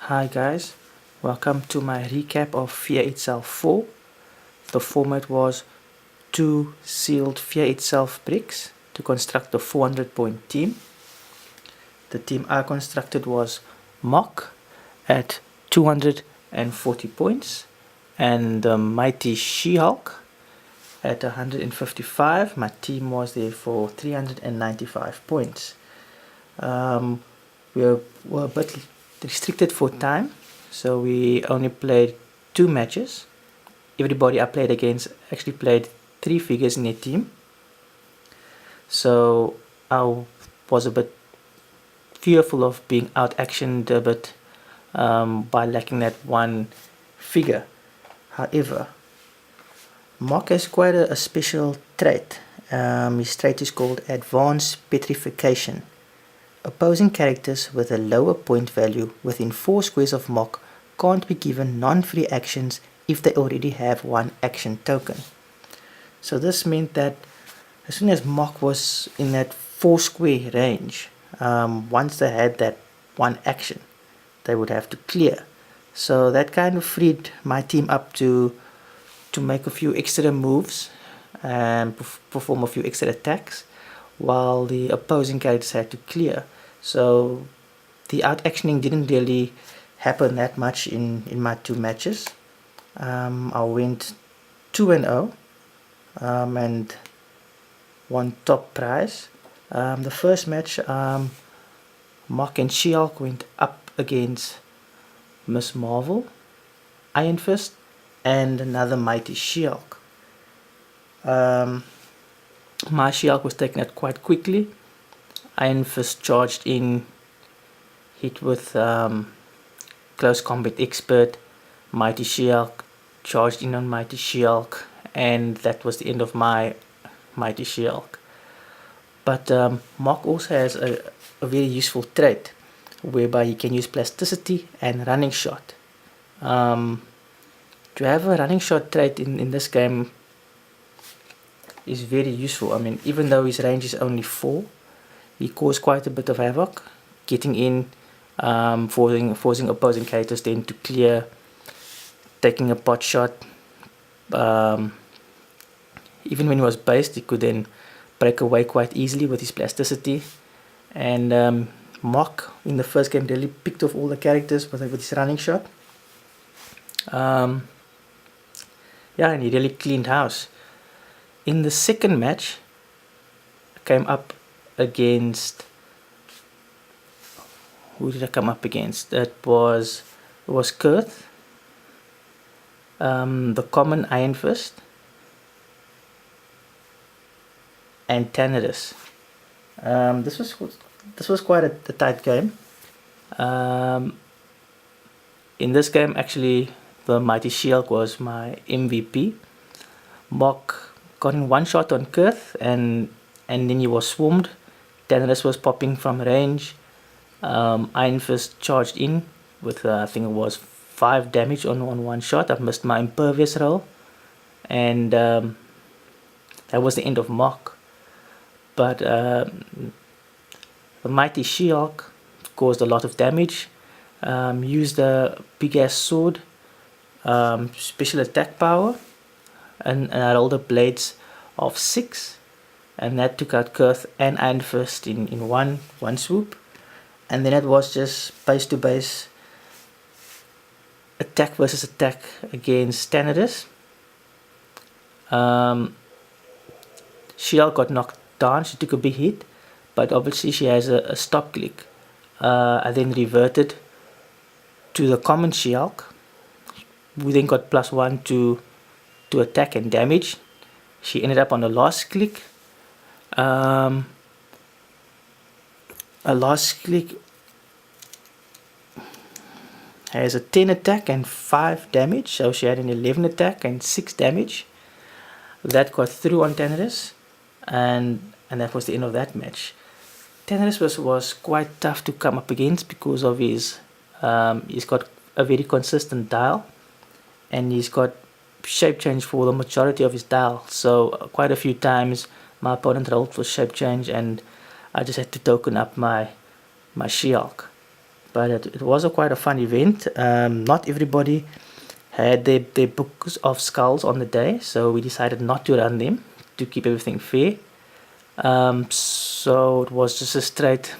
Hi guys, welcome to my recap of Fear Itself 4. The format was 2 sealed Fear Itself bricks to construct the 400 point team. The team I constructed was Mock at 240 points and the Mighty She-Hulk at 155. My team was there for 395 points. We were a bit restricted for time, so we only played 2 matches. Everybody I played against actually played 3 figures in their team, so I was a bit fearful of being out-actioned a bit by lacking that one figure. However, Mock has quite a special trait. His trait is called Advanced Petrification. Opposing characters with a lower point value within 4 squares of Mock can't be given non-free actions if they already have one action token. So this meant that as soon as Mock was in that 4 square range, once they had that one action, they would have to clear. So that kind of freed my team up to make a few extra moves and perform a few extra attacks, while the opposing characters had to clear. So the out-actioning didn't really happen that much in my 2 matches. I went 2-0 and won top prize. The first match, Mock and She-Hulk went up against Miss Marvel, Iron Fist, and another Mighty She-Hulk. My She-Hulk was taken out quite quickly. Iron Fist charged in, hit with Close Combat Expert. Mighty She-Hulk charged in on Mighty She-Hulk, and that was the end of my Mighty She-Hulk. But Mock also has a very useful trait whereby he can use plasticity and running shot. To have a running shot trait in this game is very useful. I mean, even though his range is only 4, he caused quite a bit of havoc, getting in, forcing opposing characters then to clear, taking a pot shot. Even when he was based, he could then break away quite easily with his plasticity. And Mock in the first game really picked off all the characters with his running shot. Yeah, and he really cleaned house. In the second match, I came up against, who did I come up against? It was Kurth, the common Iron Fist, and Tannerus. This was quite a tight game. In this game, actually, the Mighty She-Hulk was my MVP. Mock got in one shot on Kurth, and then he was swarmed. Tannerus was popping from range. Iron Fist charged in with I think it was 5 damage on one shot. I missed my impervious roll, and that was the end of Mock. But the Mighty She-Hulk caused a lot of damage. Used a big ass sword, special attack power, and I rolled the blades of 6, and that took out Kurth and Iron Fist in one swoop. And then it was just base to base attack versus attack against Tannerus. She-Hulk got knocked down, she took a big hit, but obviously she has a stop click. I then reverted to the common She-Hulk. We then got +1 to attack and damage. She ended up on the last click. A last click has a 10 attack and 5 damage, so she had an 11 attack and 6 damage. That got through on Tannerus, and that was the end of that match. Tannerus was quite tough to come up against because of his he's got a very consistent dial, and he's got shape change for the majority of his dial. So quite a few times my opponent rolled for shape change, and I just had to token up my She-Hulk. but it was quite a fun event. Not everybody had their books of skulls on the day, so we decided not to run them to keep everything fair. So it was just a straight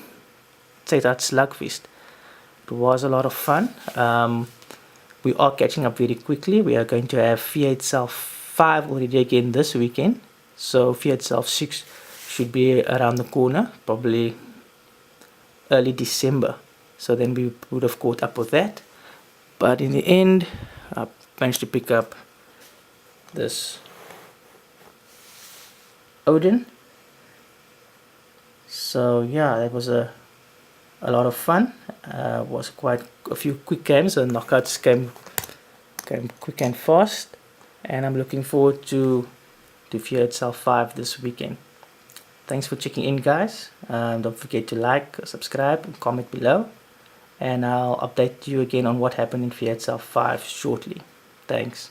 out slugfest. It was a lot of fun. We are catching up very quickly. We are going to have Fear Itself 5 already again this weekend. So Fear Itself 6 should be around the corner, probably early December. So then we would have caught up with that. But in the end, I managed to pick up this Odin. So yeah, that was a lot of fun. Was quite a few quick games, and knockouts came quick and fast. And I'm looking forward to Fear Itself 5 this weekend. Thanks for checking in, guys. Don't forget to like, subscribe, and comment below. And I'll update you again on what happened in Fear Itself 5 shortly. Thanks.